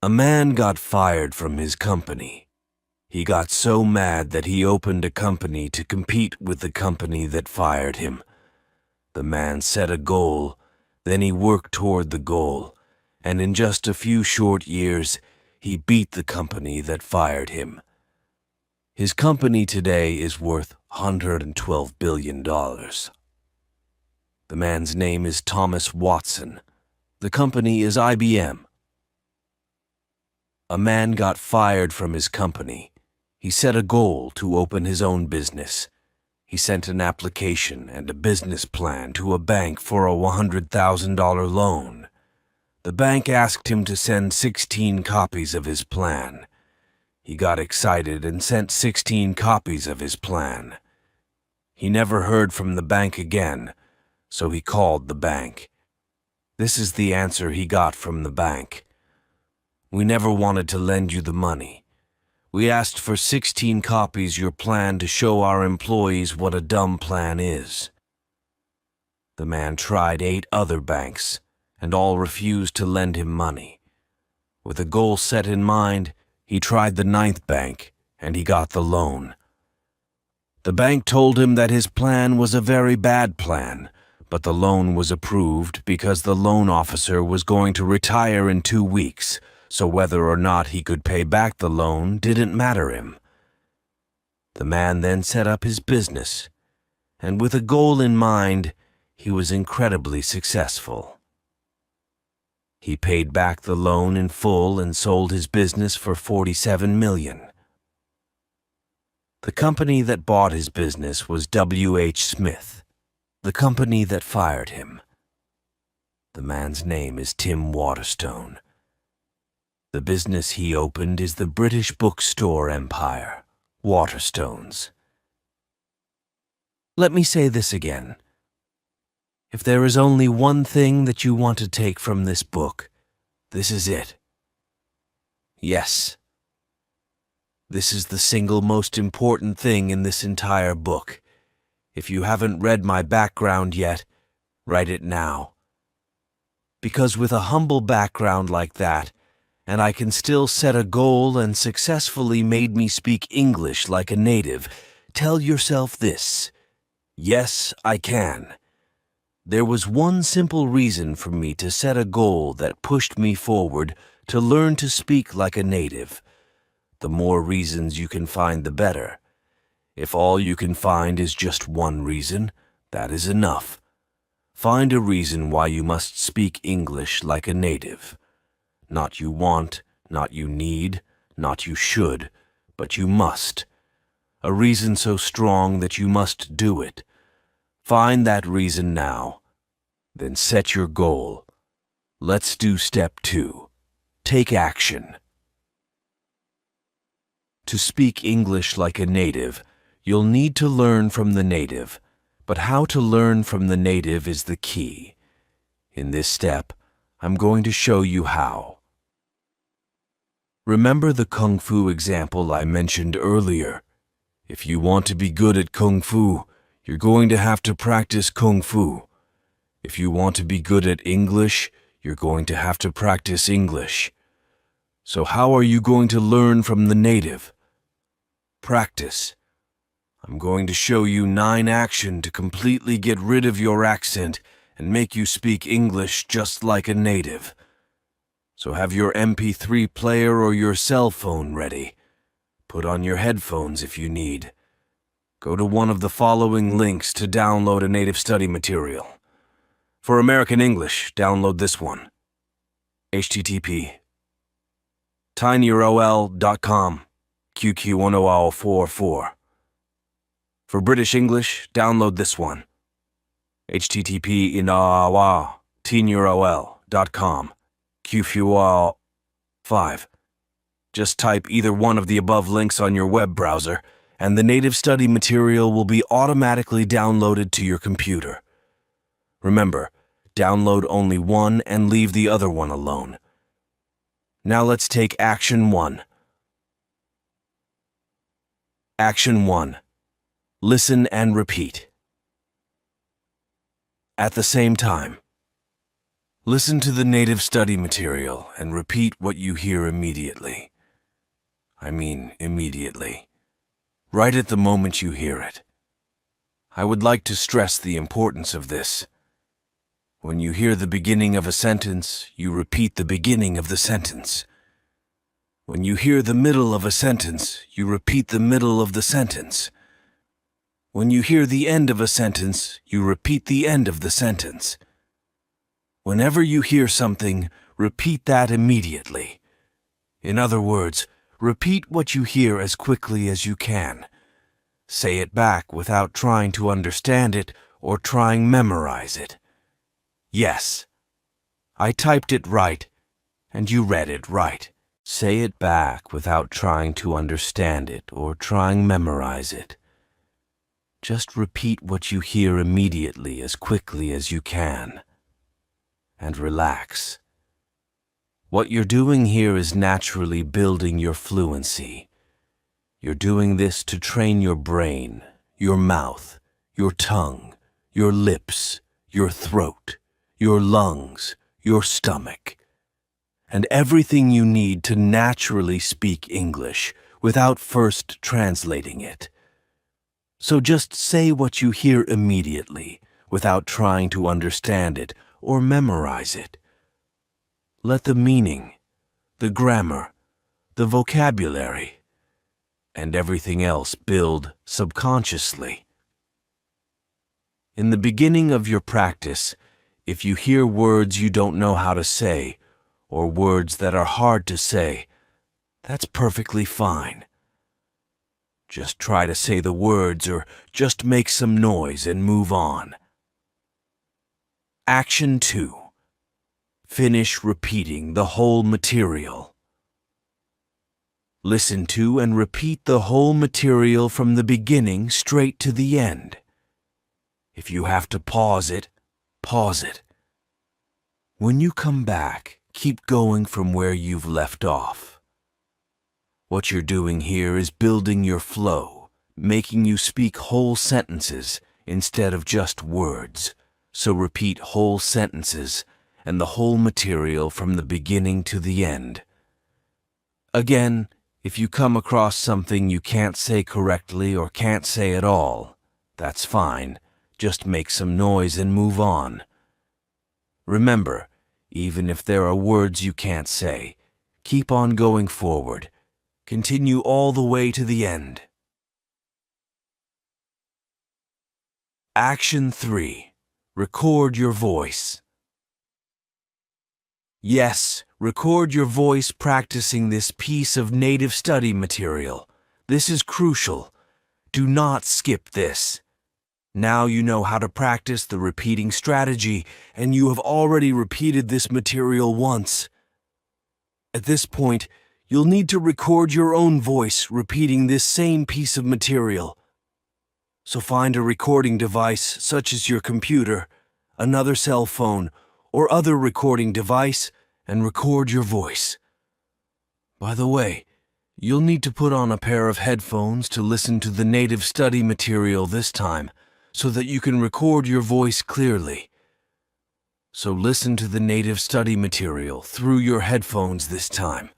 A man got fired from his company. He got so mad that he opened a company to compete with the company that fired him. The man set a goal, then he worked toward the goal, and in just a few short years, he beat the company that fired him. His company today is worth $112 billion. The man's name is Thomas Watson. The company is IBM. A man got fired from his company. He set a goal to open his own business. He sent an application and a business plan to a bank for a $100,000 loan. The bank asked him to send 16 copies of his plan. He got excited and sent 16 copies of his plan. He never heard from the bank again, so he called the bank. This is the answer he got from the bank. We never wanted to lend you the money. We asked for 16 copies your plan to show our employees what a dumb plan is. The man tried 8 other banks, and all refused to lend him money. With a goal set in mind, he tried the 9th bank, and he got the loan. The bank told him that his plan was a very bad plan, but the loan was approved because the loan officer was going to retire in 2 weeks, so whether or not he could pay back the loan didn't matter him. The man then set up his business, and with a goal in mind, he was incredibly successful. He paid back the loan in full and sold his business for $47 million. The company that bought his business was W.H. Smith, the company that fired him. The man's name is Tim Waterstone. The business he opened is the British bookstore empire, Waterstones. Let me say this again. If there is only one thing that you want to take from this book, this is it. Yes. This is the single most important thing in this entire book. If you haven't read my background yet, write it now. Because with a humble background like that, and I can still set a goal and successfully made me speak English like a native, tell yourself this: yes, I can. There was one simple reason for me to set a goal that pushed me forward to learn to speak like a native. The more reasons you can find, the better. If all you can find is just one reason, that is enough. Find a reason why you must speak English like a native. Not you want, not you need, not you should, but you must. A reason so strong that you must do it. Find that reason now. Then set your goal. Let's do step 2. Take action. To speak English like a native, you'll need to learn from the native, but how to learn from the native is the key. In this step, I'm going to show you how. Remember the Kung Fu example I mentioned earlier. If you want to be good at Kung Fu, you're going to have to practice Kung Fu. If you want to be good at English, you're going to have to practice English. So how are you going to learn from the native? Practice. I'm going to show you 9 actions to completely get rid of your accent and make you speak English just like a native. So have your MP3 player or your cell phone ready. Put on your headphones if you need. Go to one of the following links to download a native study material. For American English, download this one. http tinyrol.com QQ1044. For British English, download this one. http tinyrol.com QQ5. Just type either one of the above links on your web browser, and the native study material will be automatically downloaded to your computer. Remember, download only one and leave the other one alone. Now let's take Action 1. Action 1. Listen and repeat. At the same time, listen to the native study material and repeat what you hear immediately. I mean immediately. Right at the moment you hear it. I would like to stress the importance of this. When you hear the beginning of a sentence, you repeat the beginning of the sentence. When you hear the middle of a sentence, you repeat the middle of the sentence. When you hear the end of a sentence, you repeat the end of the sentence. Whenever you hear something, repeat that immediately. In other words, repeat what you hear as quickly as you can. Say it back without trying to understand it or trying memorize it. Yes, I typed it right, and you read it right. Say it back without trying to understand it or trying memorize it. Just repeat what you hear immediately as quickly as you can. And relax. What you're doing here is naturally building your fluency. You're doing this to train your brain, your mouth, your tongue, your lips, your throat, your lungs, your stomach, and everything you need to naturally speak English without first translating it. So just say what you hear immediately without trying to understand it or memorize it. Let the meaning, the grammar, the vocabulary, and everything else build subconsciously. In the beginning of your practice, if you hear words you don't know how to say, or words that are hard to say, that's perfectly fine. Just try to say the words or just make some noise and move on. Action 2. Finish repeating the whole material. Listen to and repeat the whole material from the beginning straight to the end. If you have to pause it, pause it. When you come back, keep going from where you've left off. What you're doing here is building your flow, making you speak whole sentences instead of just words. So repeat whole sentences and the whole material from the beginning to the end. Again, if you come across something you can't say correctly or can't say at all, that's fine. Just make some noise and move on. Remember, even if there are words you can't say, keep on going forward. Continue all the way to the end. Action 3. Record your voice. Yes, record your voice practicing this piece of native study material. This is crucial. Do not skip this. Now you know how to practice the repeating strategy, and you have already repeated this material once. At this point, you'll need to record your own voice repeating this same piece of material. So find a recording device such as your computer, another cell phone, or other recording device and record your voice. By the way, you'll need to put on a pair of headphones to listen to the native study material this time, so that you can record your voice clearly. So listen to the native study material through your headphones this time.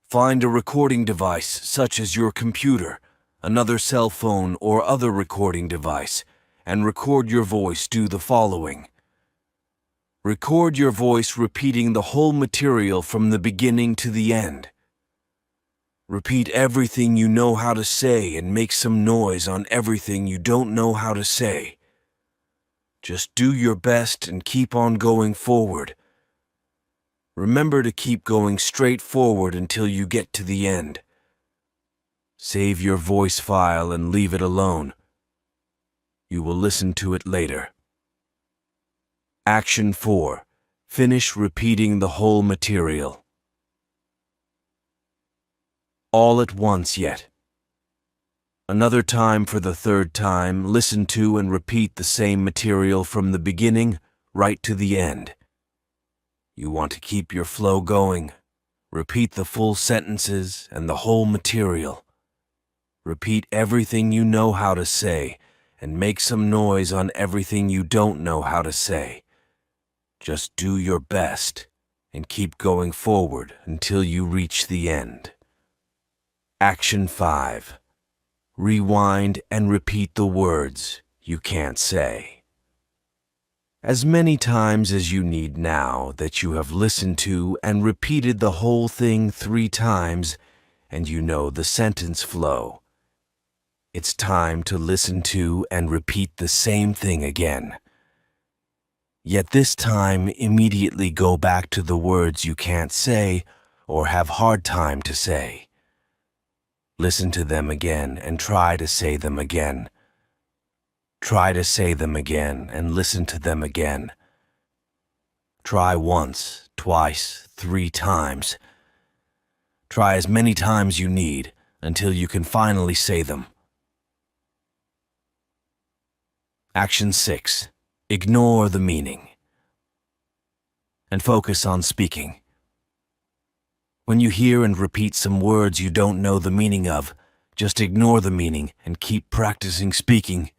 Find a recording device such as your computer, another cell phone or other recording device, and record your voice. Do the following. Record your voice repeating the whole material from the beginning to the end. Repeat everything you know how to say and make some noise on everything you don't know how to say. Just do your best and keep on going forward. Remember to keep going straight forward until you get to the end. Save your voice file and leave it alone. You will listen to it later. Action 4. Finish repeating the whole material. All at once yet. Another time for the third time, listen to and repeat the same material from the beginning right to the end. You want to keep your flow going. Repeat the full sentences and the whole material. Repeat everything you know how to say and make some noise on everything you don't know how to say. Just do your best and keep going forward until you reach the end. Action 5. Rewind and repeat the words you can't say. As many times as you need now that you have listened to and repeated the whole thing 3 times and you know the sentence flow. It's time to listen to and repeat the same thing again. Yet this time, immediately go back to the words you can't say or have hard time to say. Listen to them again and try to say them again. Try to say them again and listen to them again. Try once, twice, 3 times. Try as many times you need until you can finally say them. Action 6. Ignore the meaning and focus on speaking. When you hear and repeat some words you don't know the meaning of, just ignore the meaning and keep practicing speaking.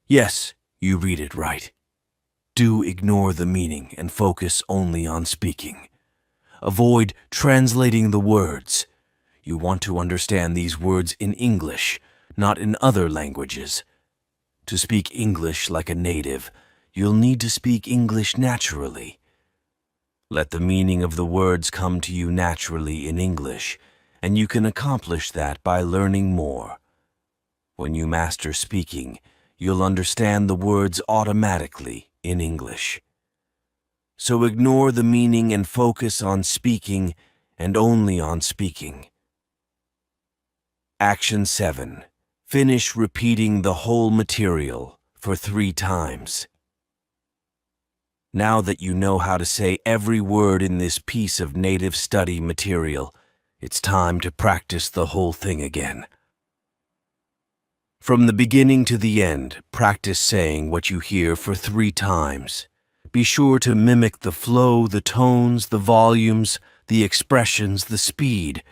Yes, you read it right. Do ignore the meaning and focus only on speaking. Avoid translating the words. You want to understand these words in English, not in other languages. To speak English like a native, you'll need to speak English naturally. Let the meaning of the words come to you naturally in English, and you can accomplish that by learning more. When you master speaking, you'll understand the words automatically in English. So ignore the meaning and focus on speaking and only on speaking. Action 7. Finish repeating the whole material for 3 times. Now that you know how to say every word in this piece of native study material, it's time to practice the whole thing again. From the beginning to the end, practice saying what you hear for 3 times. Be sure to mimic the flow, the tones, the volumes, the expressions, the speed.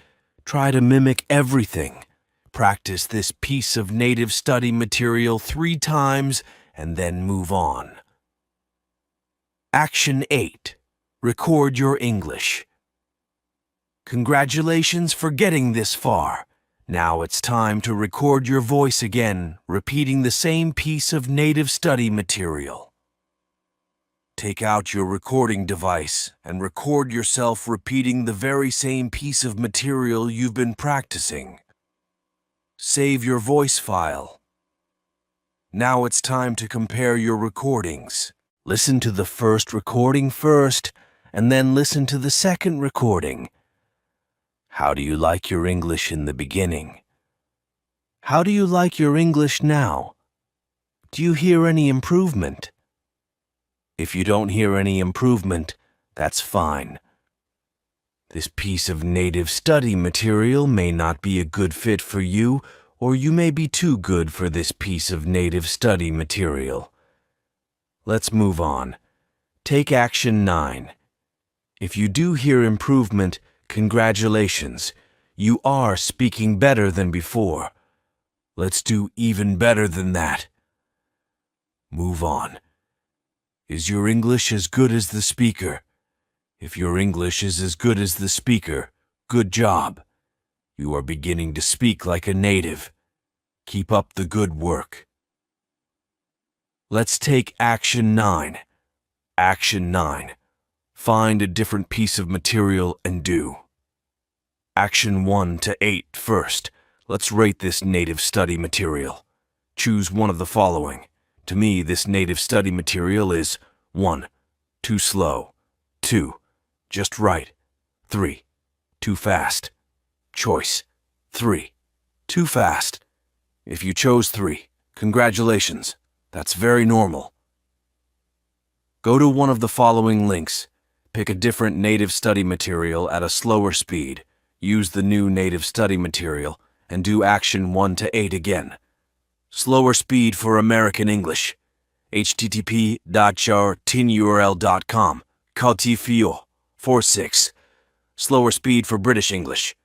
Try to mimic everything. Practice this piece of native study material 3 times and then move on. Action 8. Record your English. Congratulations for getting this far. Now it's time to record your voice again, repeating the same piece of native study material. Take out your recording device and record yourself repeating the very same piece of material you've been practicing. Save your voice file. Now it's time to compare your recordings. Listen to the first recording first, and then listen to the second recording. How do you like your English in the beginning? How do you like your English now? Do you hear any improvement? If you don't hear any improvement, that's fine. This piece of native study material may not be a good fit for you, or you may be too good for this piece of native study material. Let's move on. Take action 9. If you do hear improvement, congratulations. You are speaking better than before. Let's do even better than that. Move on. Is your English as good as the speaker? If your English is as good as the speaker, good job. You are beginning to speak like a native. Keep up the good work. Let's take action 9. Action 9. Find a different piece of material and do. Action 1 to 8 first. Let's rate this native study material. Choose one of the following. To me, this native study material is 1. Too slow. 2. Just right. 3. Too fast. Choice. 3. Too fast. If you chose 3, congratulations. That's very normal. Go to one of the following links. Pick a different native study material at a slower speed. Use the new native study material and do action 1 to 8 again. Slower speed for American English. http://tinurl.com. Caltifio 46. Slower speed for British English.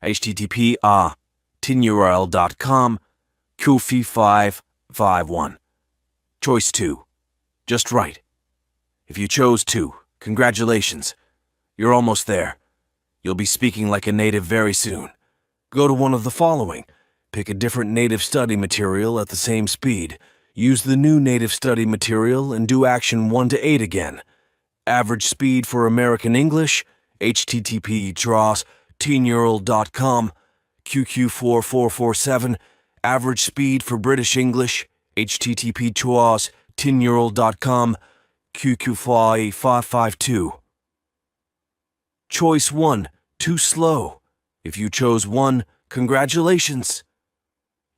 http://tinurl.com. Q551. Choice 2. Just right. If you chose 2, congratulations. You're almost there. You'll be speaking like a native very soon. Go to one of the following. Pick a different native study material at the same speed. Use the new native study material and do action 1 to 8 again. Average speed for American English, http://tinurl.com, QQ4447. Average speed for British English, http://tinurl.com, QQ5552. Choice 1, too slow. If you chose 1, congratulations.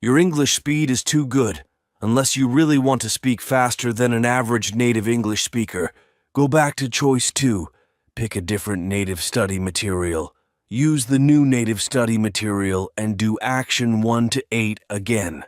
Your English speed is too good. Unless you really want to speak faster than an average native English speaker, go back to choice 2. Pick a different native study material. Use the new native study material and do action 1 to 8 again.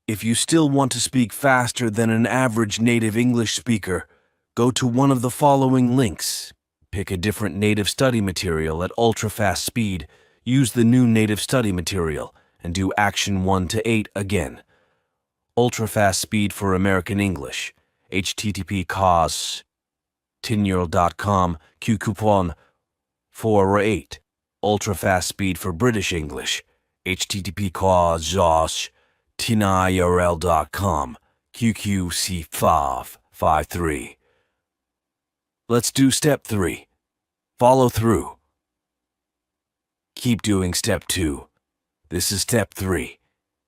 If you still want to speak faster than an average native English speaker, go to one of the following links. Pick a different native study material at ultra-fast speed. Use the new native study material and do action 1 to 8 again. Ultra-fast speed for American English. http:// tineural.com qcoupon 4 or 8. Ultra-fast speed for British English. http:// tineural.com qqc553. Let's do step 3. Follow through. Keep doing step 2. This is step 3.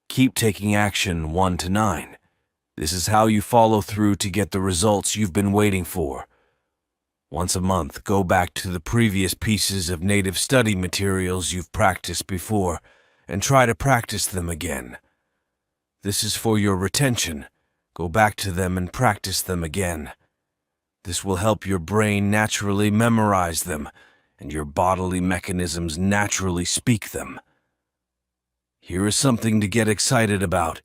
Keep taking action 1 to 9. This is how you follow through to get the results you've been waiting for. Once a month, go back to the previous pieces of native study materials you've practiced before and try to practice them again. This is for your retention. Go back to them and practice them again. This will help your brain naturally memorize them and your bodily mechanisms naturally speak them. Here is something to get excited about.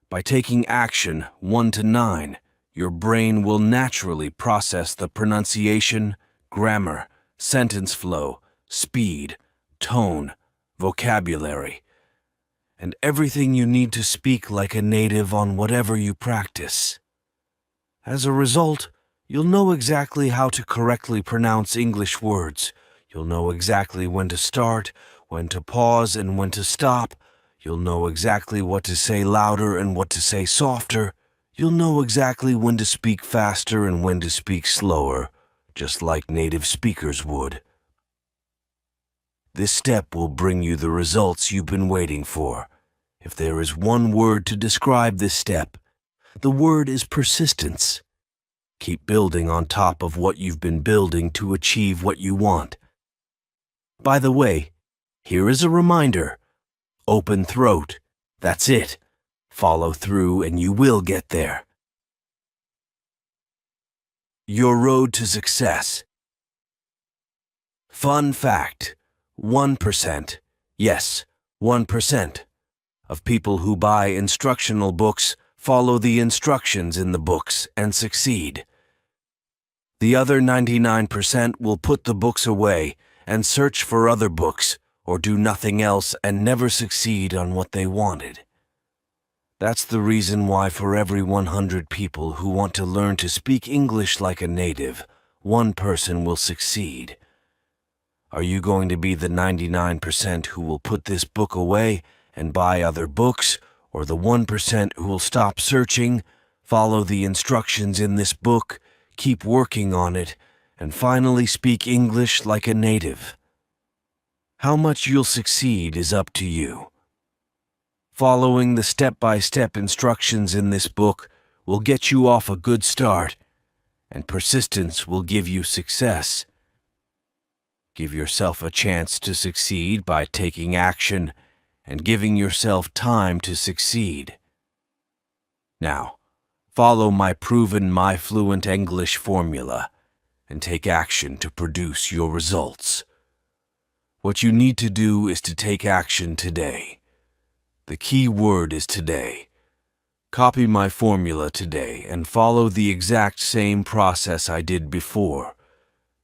By taking action 1 to 9, your brain will naturally process the pronunciation, grammar, sentence flow, speed, tone, vocabulary, and everything you need to speak like a native on whatever you practice. As a result, you'll know exactly how to correctly pronounce English words. You'll know exactly when to start, when to pause, and when to stop. You'll know exactly what to say louder and what to say softer. You'll know exactly when to speak faster and when to speak slower, just like native speakers would. This step will bring you the results you've been waiting for. If there is one word to describe this step, the word is persistence. Keep building on top of what you've been building to achieve what you want. By the way, here is a reminder. Open throat. That's it. Follow through and you will get there. Your road to success. Fun fact: 1%, yes, 1%, of people who buy instructional books follow the instructions in the books and succeed. The other 99% will put the books away and search for other books or do nothing else and never succeed on what they wanted. That's the reason why for every 100 people who want to learn to speak English like a native, 1 person will succeed. Are you going to be the 99% who will put this book away and buy other books, or the 1% who will stop searching, follow the instructions in this book, keep working on it, and finally speak English like a native? How much you'll succeed is up to you. Following the step-by-step instructions in this book will get you off a good start, and persistence will give you success. Give yourself a chance to succeed by taking action and giving yourself time to succeed. Now, follow my proven MyFluent English formula and take action to produce your results. What you need to do is to take action today. The key word is today. Copy my formula today and follow the exact same process I did before.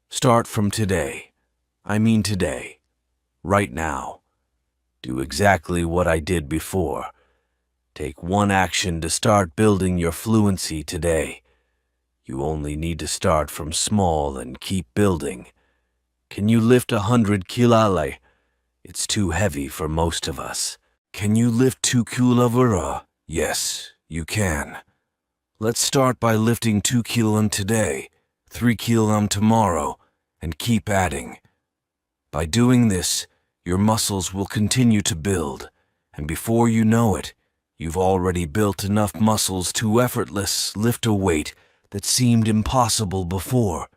Start from today. I mean today. Right now. Do exactly what I did before. Take 1 action to start building your fluency today. You only need to start from small and keep building. Can you lift 100 kilale? It's too heavy for most of us. Can you lift 2 kilovera? Yes, you can. Let's start by lifting 2 kilom today, 3 kilom tomorrow, and keep adding. By doing this, your muscles will continue to build, and before you know it, you've already built enough muscles to effortlessly lift a weight that seemed impossible before.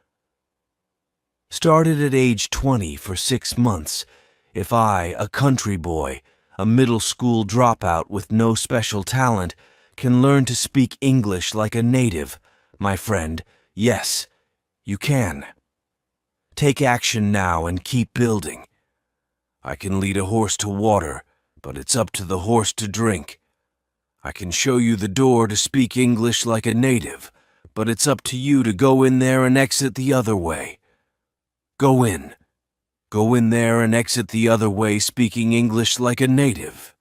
Started at age 20 for 6 months. If I, a country boy, a middle school dropout with no special talent, can learn to speak English like a native, my friend, yes, you can. Take action now and keep building. I can lead a horse to water, but it's up to the horse to drink. I can show you the door to speak English like a native, but it's up to you to go in there and exit the other way. Go in. Go in there and exit the other way speaking English like a native.